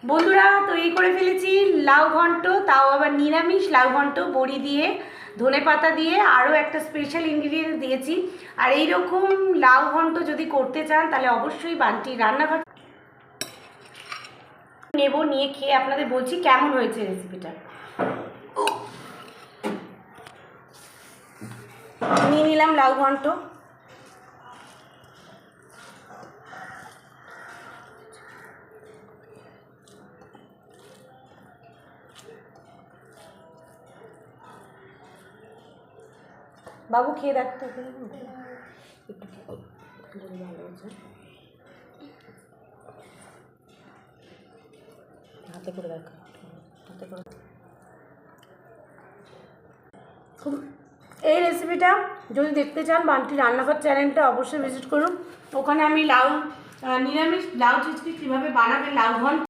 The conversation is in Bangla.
বন্ধুরা তৈরি করে ফেলেছি লাউ ঘন্ট, তাও আবার নিরামিষ লাউ ঘন্ট, বড়ি দিয়ে, ধনেপাতা দিয়ে, আরও একটা স্পেশাল ইনগ্রিডিয়েন্ট দিয়েছি। আর এইরকম লাউ ঘন্ট যদি করতে চান তাহলে অবশ্যই বান্টি রান্নাঘর নেব, নিয়ে খেয়ে আপনাদের বলছি কেমন হয়েছে রেসিপিটা। নিয়ে নিলাম লাউ ঘন্ট। বাবু খেয়ে দেখতে হাতে করে দেখ, হাতে করে। এই রেসিপিটা যদি দেখতে চান বান্টি রান্নাঘর চ্যানেলটা অবশ্যই ভিজিট করুন। ওখানে আমি লাউ নিরামিষ লাউ চিচকি কীভাবে বানাবেন লাউ ঘন্ট